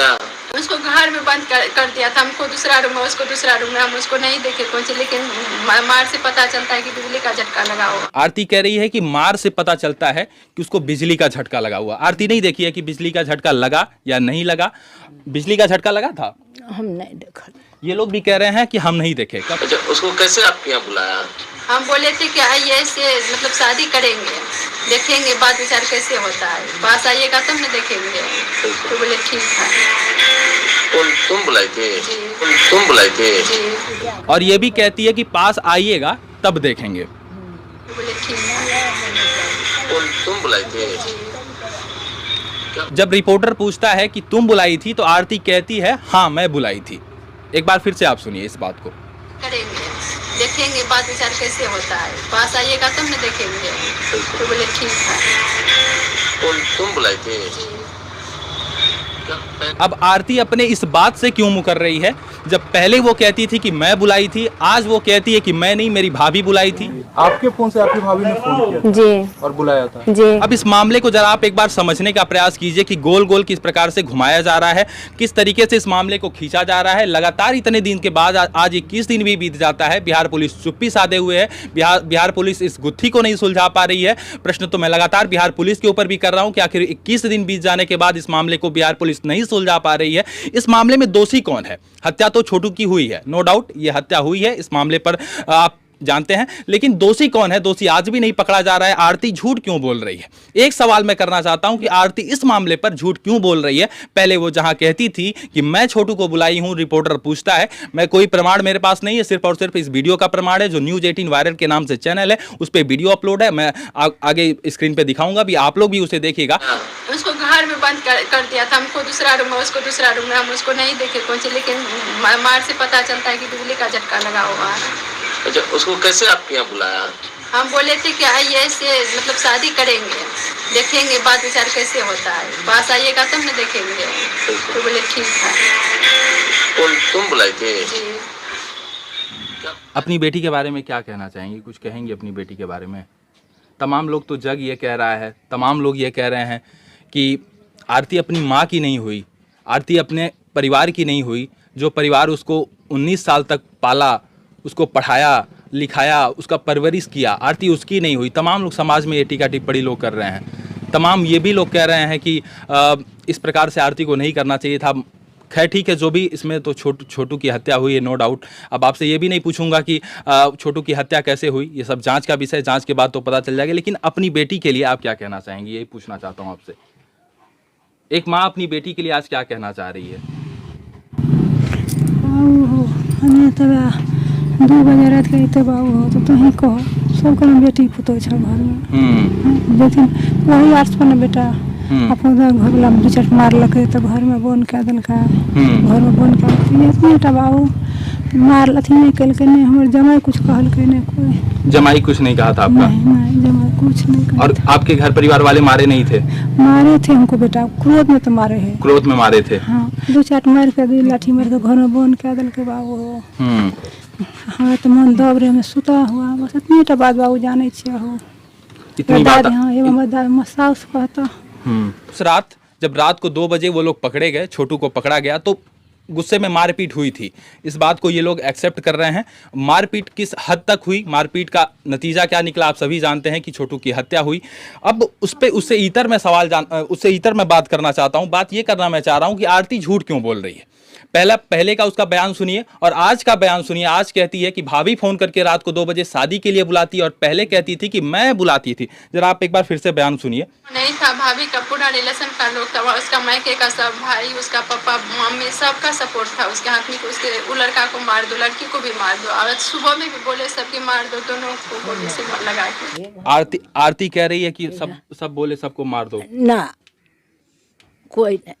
क्या? उसको घर में बंद कर दिया था। हमको दूसरा रूम है, उसको दूसरा रूम है। हम उसको नहीं देखे कौन से, लेकिन मार से पता चलता है कि बिजली का झटका लगा हुआ। आरती कह रही है कि मार से पता चलता है कि उसको बिजली का झटका लगा हुआ। आरती नहीं देखी है कि बिजली का झटका लगा या नहीं लगा। बिजली का झटका लगा था, हम नहीं देखा। ये लोग भी कह रहे हैं कि हम नहीं देखे। अच्छा, उसको कैसे आपके यहाँ बुलाया? हम बोले थे कि आइए ऐसे मतलब शादी करेंगे, देखेंगे बात विचार कैसे होता है, पास आइएगा तब न देखेंगे। तो बोले ठीक है। तुम बुलाई थे? तुम बुलाई थे? और ये भी कहती है कि पास आइएगा तब देखेंगे। तो बोले ठीक है। तुम बुलाई थे? जब रिपोर्टर पूछता है कि तुम बुलाई थी तो आरती कहती है हाँ मैं बुलाई थी। एक बार फिर से आप सुनिए इस बात को। करेंगे, देखेंगे बात विचार कैसे होता है, पास आइएगा तब न देखेंगे। तो बोले ठीक है। तुम बुलाई थे? अब आरती अपने इस बात से क्यों मुकर रही है, जब पहले वो कहती थी कि मैं बुलाई थी, आज वो कहती है कि मैं नहीं, मेरी भाभी बुलाई थी। आपके फोन से आपकी भाभी ने फोन किया जी और बुलाया था जी। अब इस मामले को जरा आप एक बार समझने का प्रयास कीजिए कि गोल गोल किस प्रकार से घुमाया जा रहा है, किस तरीके से इस मामले को खींचा जा रहा है। लगातार इतने दिन के बाद आज 21 दिन भी बीत जाता है, बिहार पुलिस चुप्पी साधे हुए है। बिहार पुलिस इस गुत्थी को नहीं सुलझा पा रही है। प्रश्न तो मैं लगातार बिहार पुलिस के ऊपर भी कर रहा हूं कि आखिर 21 दिन बीत जाने के बाद इस मामले को बिहार पुलिस नहीं सुलझा पा रही है। इस मामले में दोषी कौन है? हत्या तो छोटू की हुई है, नो डाउट ये हत्या हुई है, इस मामले पर आप जानते हैं, लेकिन दोषी कौन है? दोषी आज भी नहीं पकड़ा जा रहा है। आरती झूठ क्यों बोल रही है? एक सवाल मैं करना चाहता हूं कि आरती इस मामले पर झूठ क्यों बोल रही है? पहले वो जहां कहती थी कि मैं छोटू को बुलाई हूं, रिपोर्टर पूछता है, मैं कोई प्रमाण मेरे पास नहीं है, सिर्फ और सिर्फ इस वीडियो का प्रमाण है जो न्यूज 18 वायरल के नाम से चैनल है, उस पर वीडियो अपलोड है, मैं आगे स्क्रीन पे दिखाऊंगा भी, आप लोग भी उसे देखिएगा। उसको घर में बंद कर दिया था। हमको दूसरा रूम है, उसको दूसरा रूम है। हम उसको नहीं देखे कौन से, लेकिन मार से पता चलता है कि बिजली का झटका लगा हुआ है। अच्छा, उसको कैसे आपके यहाँ बुलाया? हम बोले थे कि आइए ऐसे मतलब शादी करेंगे, देखेंगे बात विचार कैसे होता है, पास आइएगा तब न देखेंगे। तो बोले ठीक है। तुम बुलाई थे? अपनी बेटी के बारे में क्या कहना चाहेंगी? कुछ कहेंगी अपनी बेटी के बारे में? तमाम लोग तो जग ये कह रहा है, तमाम लोग ये कह रहे हैं कि आरती अपनी माँ की नहीं हुई, आरती अपने परिवार की नहीं हुई, जो परिवार उसको 19 साल तक पाला, उसको पढ़ाया लिखाया, उसका परवरिश किया, आरती उसकी नहीं हुई। तमाम लोग समाज में ये टीका टिप्पणी लोग कर रहे हैं। तमाम ये भी लोग कह रहे हैं कि इस प्रकार से आरती को नहीं करना चाहिए था। खैर ठीक है, जो भी, इसमें तो छोटू की हत्या हुई है, नो डाउट। अब आपसे ये भी नहीं पूछूंगा कि छोटू की हत्या कैसे हुई, ये सब जांच का विषय, जांच के बाद तो पता चल जाएगा। लेकिन अपनी बेटी के लिए आप क्या कहना चाहेंगी, यही पूछना चाहता हूँ आपसे। एक माँ अपनी बेटी के लिए आज क्या कहना चाह रही है? 2 बजे रात के इतने बाबू हो तो तुम कहो, सब कहना बेटी पुतो घर में, लेकिन वही आर्स पर न बेटा अपन घर वाला 2-4 मारलक तो घर में बोन कह दिलका, घर में बोन कह इतने बाबू मार अथी नहीं कल के, नहीं हमारे जमाई कुछ कहल के, नहीं कोई जमाई कुछ नहीं कहा था आपका? नहीं जमाई कुछ नहीं कहा। और आपके घर परिवार वाले मारे नहीं थे? मारे थे हमको बेटा, क्रोध में तो मारे है। क्रोध में मारे थे? हाँ, 2-4 मार के दी, लाठी मार के घर में बोन कह दिल के बाबू हो। हाँ तो मन दबरे में सुता हुआ, बस इतनी बात बाबू जाने छे हो। इतनी बात? हाँ, ये साउस कहता। उस रात जब रात को 2 बजे वो लोग पकड़े गए, छोटू को पकड़ा गया, तो गुस्से में मारपीट हुई थी। इस बात को ये लोग एक्सेप्ट कर रहे हैं। मारपीट किस हद तक हुई, मारपीट का नतीजा क्या निकला, आप सभी जानते हैं कि छोटू की हत्या हुई। अब उससे इतर मैं बात करना चाहता हूं। बात ये करना मैं चाह रहा हूं कि आरती झूठ क्यों बोल रही है। पहले का उसका बयान सुनिए और आज का बयान सुनिए। आज कहती है कि भाभी फोन करके रात को 2 बजे शादी के लिए बुलाती है, और पहले कहती थी कि मैं बुलाती थी। जरा आप एक बार फिर से बयान सुनिए। नहीं था, भाभी का पूरा रिलेशन का लोग था, उसका मायके का सब भाई, उसका पापा मम्मी सबका सपोर्ट था उसके हाथ में। उसके वो लड़का को मार दो, लड़की को भी मार दो, और सुबह में भी बोले सबकी मार दो, दोनों को गोली से लगा के। आरती कह रही है कि सब बोले सबको मार दो। ना कोई नहीं,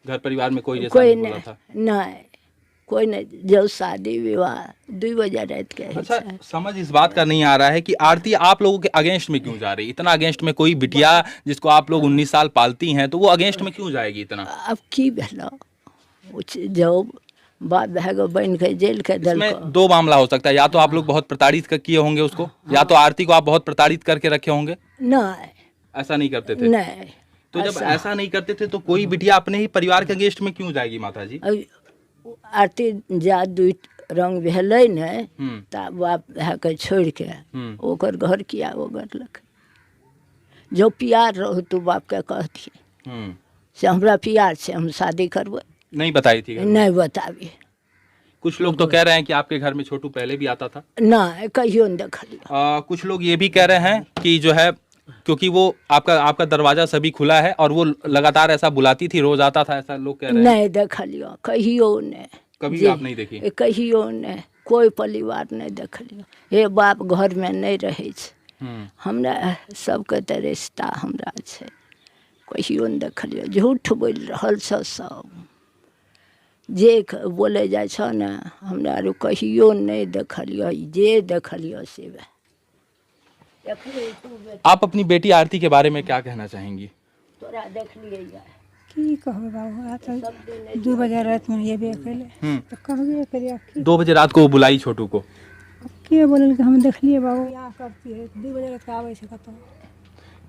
घर परिवार में कोई नहीं बोला था? नहीं, कोई नहीं। जब शादी विवाह 2 बजे रात के। अच्छा, समझ इस बात का नहीं आ रहा है कि आरती आप लोगों के अगेंस्ट में क्यों जा रही है? इतना अगेंस्ट में कोई बिटिया जिसको आप लोग 19 साल पालती हैं, तो वो अगेंस्ट में क्यों जाएगी इतना? अब की भेलो, जब बात भैगो बन के जेल के दल। इसमें 2 मामला हो सकता है, या तो आप लोग बहुत प्रताड़ित किए होंगे उसको, या तो आरती को आप बहुत प्रताड़ित करके रखे होंगे। नहीं, ऐसा नहीं करते थे? नहीं। तो जब ऐसा नहीं करते थे तो कोई बिटिया अपने ही परिवार के अगेंस्ट में क्यों जाएगी माता जी? आरती जा दुई रंग भेलै ने ता बाप है के छोड़ के ओकर घर किया ओगरलक। जो प्यार रहो तो बाप के कहती से हमरा प्यार से हम शादी करबै, नहीं बताई थी? नहीं बताबी। कुछ लोग तो कह रहे हैं कि आपके घर में छोटू पहले भी आता था। ना कहियो नहीं देखलियो। कुछ लोग ये भी कह रहे हैं कि जो है क्योंकि वो आपका दरवाजा सभी खुला है और वो लगातार ऐसा बुलाती थी, रोज आता था, ऐसा लोग कह रहे हैं। नहीं देखलियो, कहियो नहीं। कभी आप नहीं देखी? कहियो नहीं, कोई परिवार नहीं देखलियो। हे बाप घर में नहीं रहे छै, हमरा सबके तो रिश्ता हमरा छै, कहियो नहीं देखलियो। झूठ बोल रहल छ सब, जे बोले जाइ छ ने हमरा आरो कहियो नहीं देखलियो। जे देखलियो से आप अपनी बेटी आरती के बारे में क्या कहना चाहेंगी? तोरा देखलिए की कहबे बाबू, 2 बजे रात में ये भी अकेले तो कहबे करिया की 2 बजे रात को वो बुलाई छोटू को, के बोलल कि हम देखलिए बाबू क्या करती है, 2 बजे रात के आवे छै कतो।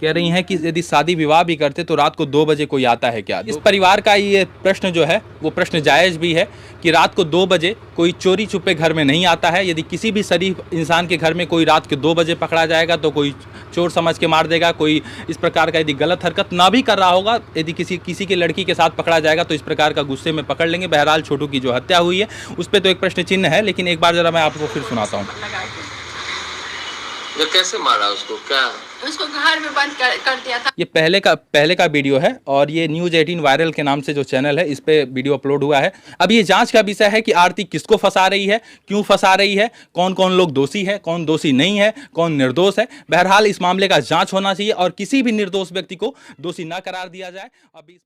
कह रही हैं कि यदि शादी विवाह भी करते तो रात को 2 बजे कोई आता है क्या? इस परिवार का ये प्रश्न जो है वो प्रश्न जायज़ भी है कि रात को 2 बजे कोई चोरी छुपे घर में नहीं आता है। यदि किसी भी शरीफ इंसान के घर में कोई रात के 2 बजे पकड़ा जाएगा तो कोई चोर समझ के मार देगा। कोई इस प्रकार का यदि गलत हरकत ना भी कर रहा होगा, यदि किसी के लड़की के साथ पकड़ा जाएगा तो इस प्रकार का गुस्से में पकड़ लेंगे। बहरहाल छोटू की जो हत्या हुई है उस पर तो एक प्रश्न चिन्ह है, लेकिन एक बार जरा मैं आपको फिर सुनाता हूँ। ये कैसे मारा उसको? क्या उसको घर में बंद कर दिया था। ये पहले का वीडियो है और ये न्यूज़ 18 वायरल के नाम से जो चैनल है इस पे वीडियो अपलोड हुआ है। अब ये जांच का विषय है कि आरती किसको फंसा रही है, क्यों फंसा रही है, कौन कौन लोग दोषी है, कौन दोषी नहीं है, कौन निर्दोष है। बहरहाल इस मामले का जांच होना चाहिए और किसी भी निर्दोष व्यक्ति को दोषी न करार दिया जाए। अभी